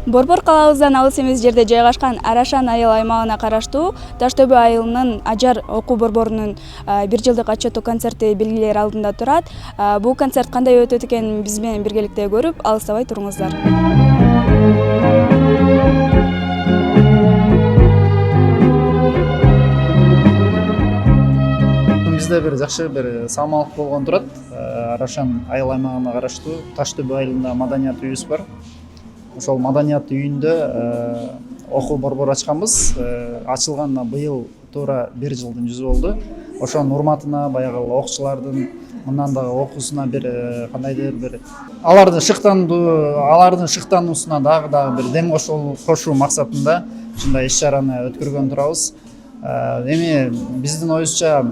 Борбор калабыздан алыс эмес жерде жайгашкан Арашан айыл аймагына караштуу Таштөбө айылынын Ажар окуу борборунун 1 жылдык отчеттуу концерти белгилер алдында турат. Бул концерт кандай өтөт экенин биз менен биргеликте көрүп, алыстабай туруңуздар. Бизде бир жакшы бир саамалык болгон турат. Арашан айыл аймагына караштуу Таштөбө айылында маданият үйүбүз бар. Ошол маданият үйүндө окуу борбор ачканбыз. Ачылганына быйыл туура 1 жылдын жүзү болду. Ошонун урматына баягы окуучулардын мындан дагы окуусуна бир кандайдыр бир алардын шыктануусуна дагы бир дем кошуу максатында ушундай иш-чараны өткөргөн турабыз. Эми биздин оюбузча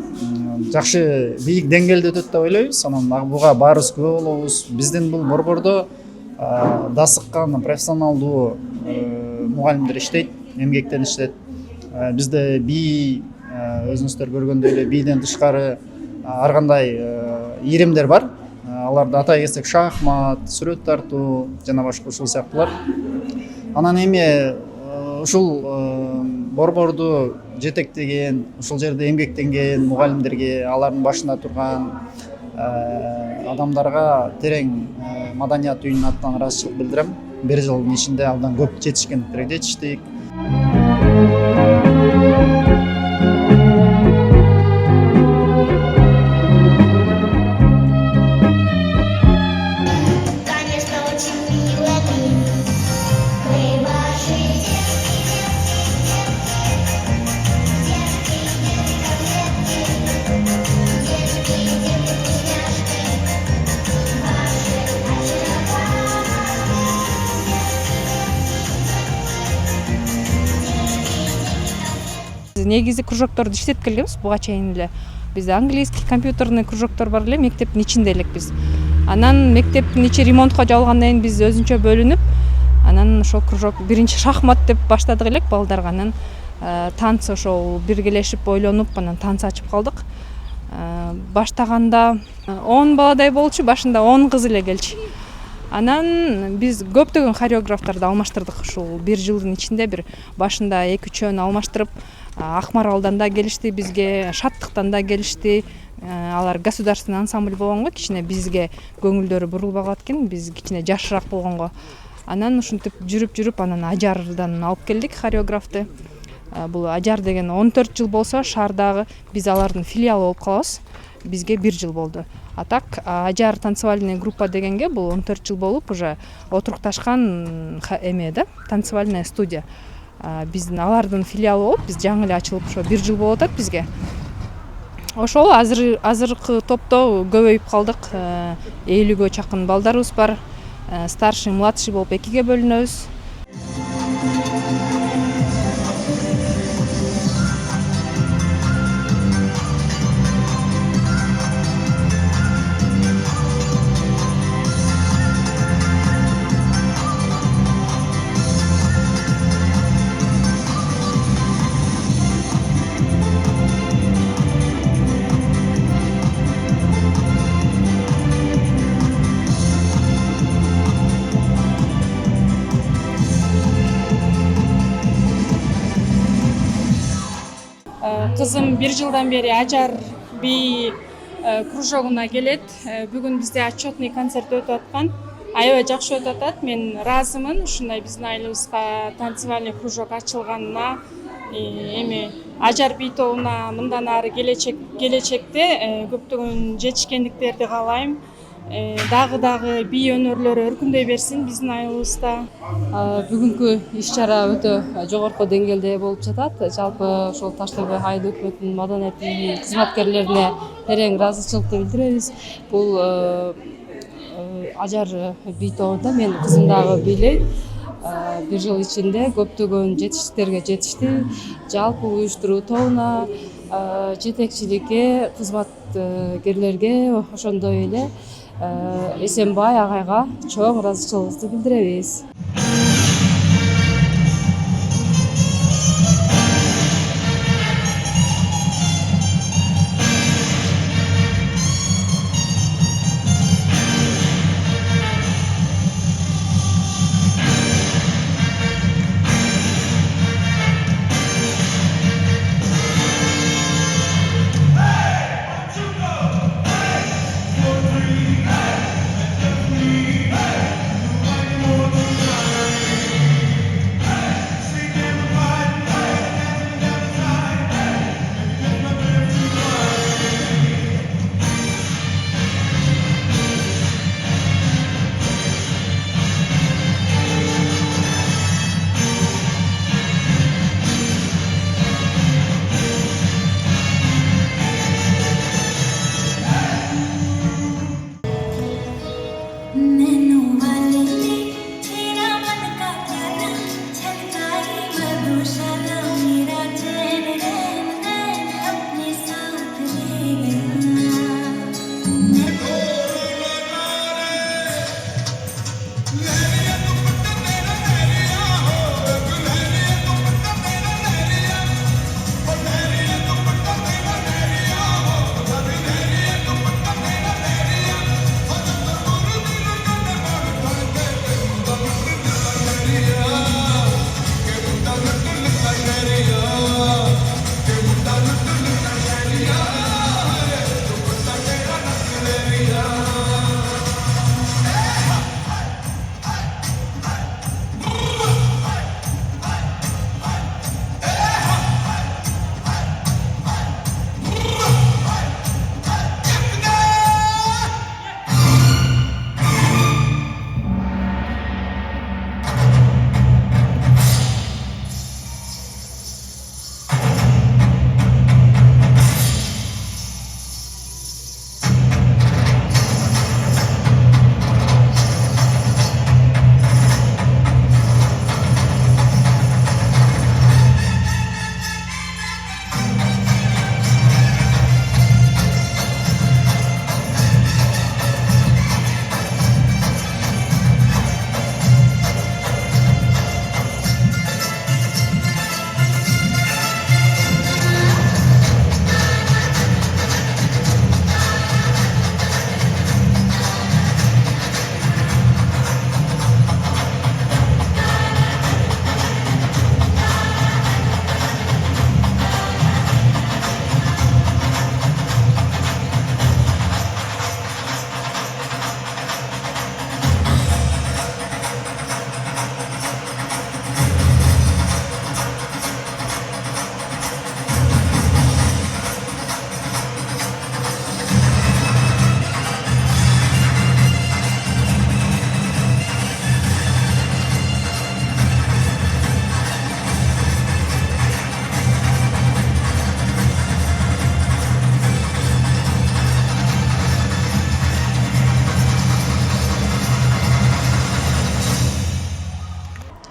жакшы бийик деңгээлде өтөт деп ойлойбуз. Анан буга баарыбыз күбө болобуз. Биздин бул борбордо дасыккан профессионалдуу мугалимдер иштейт, эмгектенип Бизде бий өзүңүздөр көргөндөй эле бийден тышкары ар кандай ийримдер бар. Аларды атай кетсек шахмат, сүрөт тартуу жана башка ушул сыяктуулар. Анан эми ушул борборду жетектеген, ушул жерде эмгектенген мугалимдерге, алардын башында турган адамдарга терең маданият үйүнүн атынан ыраазычылык билдирем. 1 жылдын ичинде абдан көп жетишкендиктерге жетиштик. Негизи кружокторду иштетип келгенбиз буга чейин эле. Бизде английский, компьютерный кружоктор бар эле, мектептин ичинде элекпиз. Анан мектептин ичи ремонтко жабылгандан кийин биз өзүнчө бөлүнүп, анан ошол кружок биринчи шахмат деп баштадык элек балдарга, анан танц ошол биргелешип ойлонуп, анан танц ачып калдык. Баштаганда 10 баладай болчу, башында 10 кыз эле келчү. Анан биз көптөгөн хореографтарды алмаштырдык ушул 1 жылдын ичинде. Бир башында 2-3-өн алмаштырып, Акмаралдан да келишти бизге, Шаттыктан да келишти. Алар государственный ансамбль болгонго кичине бизге көңүлдөрү бурулбагат экен, биз кичине жашыраак болгонго. Анан ушинтип жүрүп анан Ажардан алып келдик хореографты. Бул Ажар деген 14 жыл болсо, шаардагы биз алардын филиалы болуп калабыз. Бизге 1 жыл болду. А так Ажар танцевальная группа дегенге бул 14 жыл болуп уже отурукташкан эме да, танцевальная студия. Биздин алардын филиалы болуп, биз жаңы эле ачылып ошо 1 жыл болуп атат бизге. Ошол азыркы топто көбөйүп калдык. 50-гө чакын балдарыбыз бар. Старший, младший болуп 2ге бөлүнөбүз. Кызым 1 жылдан бери Ажар бий кружогуна келет. Бүгүн бизде отчетный концерт өтүп аткан. Аябай жакшы өтүп атат. Мен ыраазымын ушундай биздин айылыбызга танцевальный кружок ачылганына. Эми Ажар бий тобуна мындан ары келечекте көптөгөн жетишкендиктерди каалайм. Дагы бий өнөрлөрү өркүндөй берсин биздин айылыбызда. Бүгүнкү иш-чара өтө жогорку деңгээлде болуп жатат. Жалпы ошол Таштөбө айыл өкмөтүнүн маданият үйүнүн кызматкерлерине терең ыраазычылыкты билдиребиз. Бул Ажар бий тобунда мен кызым дагы бийлейт. 1 жыл ичинде көптөгөн жетиштиктерге жетишти. Жалпы уюштуруу тобуна, жетекчиликке, кызматкерлерге, ошондой эле Эсенбай агайга чоң ыраазычылыгыбызды билдиребиз.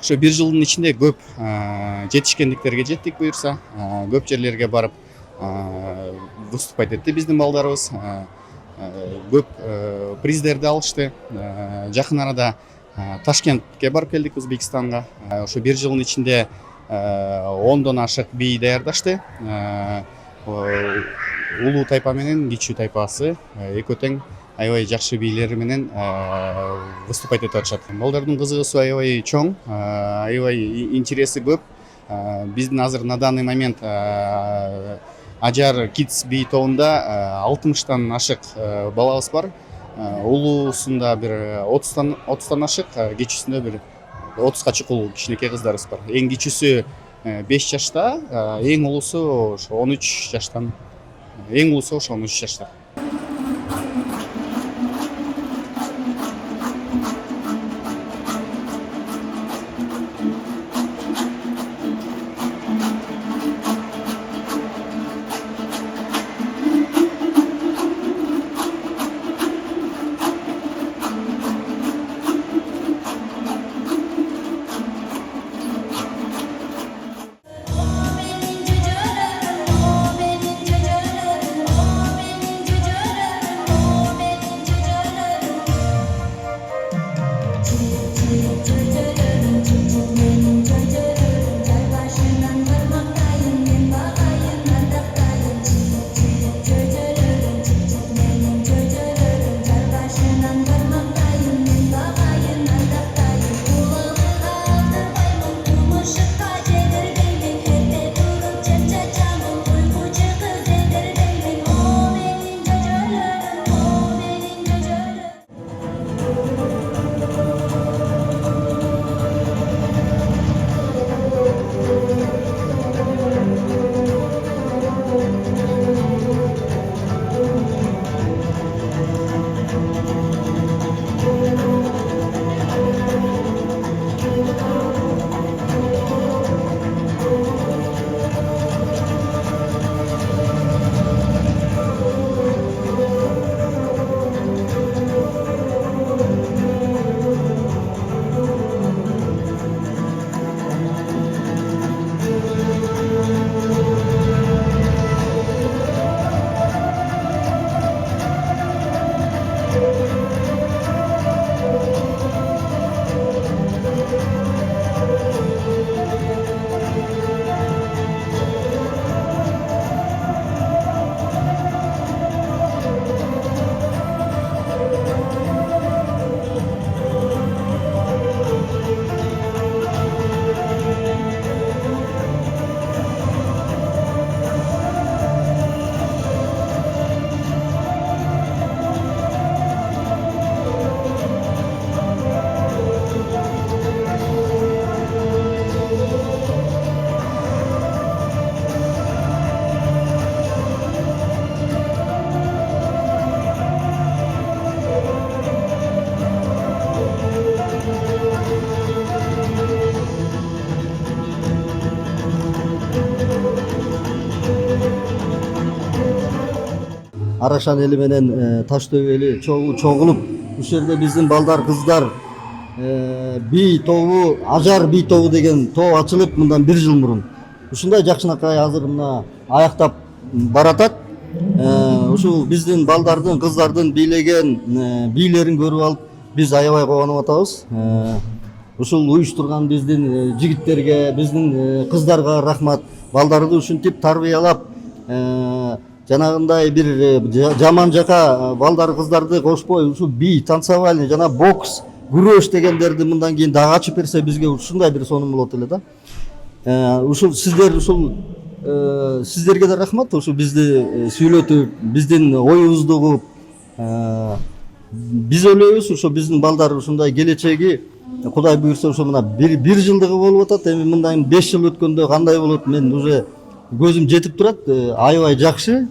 ошо бир жылдын ичинде көп жетишкендиктерге жеттик буюрса, көп жерлерге барып выступать этти биздин балдарыбыз, көп приздерди алышты. Жакын арада Ташкентке барып келдик, Өзбекстанга. Ошо бир жылдын ичинде 10дон ашык бий даярдашты. Улуу тайпа менен кичүү тайпасы экөө тең аябай жакшы бийлери менен выступать этип атышат. Балдардын кызыгуусу аябай чоң, аябай интереси көп. Биздин азыр на данный момент Ажар Kids бий тобунда 60тан ашык балабыз бар. Улуусунда бир 30тан ашык, кичүүсүндө бир 30га чукул кичинекей кыздарыбыз бар. Эң кичүүсү 5 жашта, эң улуусу ошо 13 жаштан. Эң улуусу ошо 13 жашта. Арашан эли менен Таш төбө эли чогулуп, ушул жерде биздин балдар, кыздар бий тобу, Ажар бий тобу деген тоо ачылып мындан 1 жыл мурун. Ушундай жакшынакай азыр мына аяктап баратат. Ушул биздин балдардын, кыздардын бийлеген бийлерин көрүп алып, биз аябай кубанып атабыз. Ушул уюштурган биздин жигиттерге, биздин кыздарга рахмат. Балдарды ушинтип тарбиялап, жанагындай бир жаман жака балдар, кыздарды кошпой, ушул бий, танцевальный, жана бокс, күрөш дегендерди мындан кийин дагы ачып берсе бизге ушундай бир сонун болот эле да. Ушул сиздер сиздерге да рахмат, ушул бизди сүйлөтүп, биздин оюбузду угуп, биз ойлойбуз ошо биздин балдар ушундай келечеги Кудай буйрса ошо мына 1 жылдыгы болуп атат. Эми мындан 5 жыл өткөндө кандай болот, мен уже көзүм жетип турат. Аябай жакшы.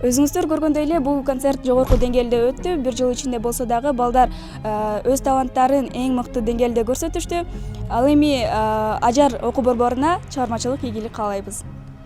Өзүңүздөр көргөндөй эле бул концерт жогорку деңгээлде өттү. Бир жыл ичинде болсо дагы балдар өз таланттарын эң мыкты деңгээлде көрсөтүштү. Ал эми Ажар окуу борборуна чыгармачылык ийгилик каалайбыз.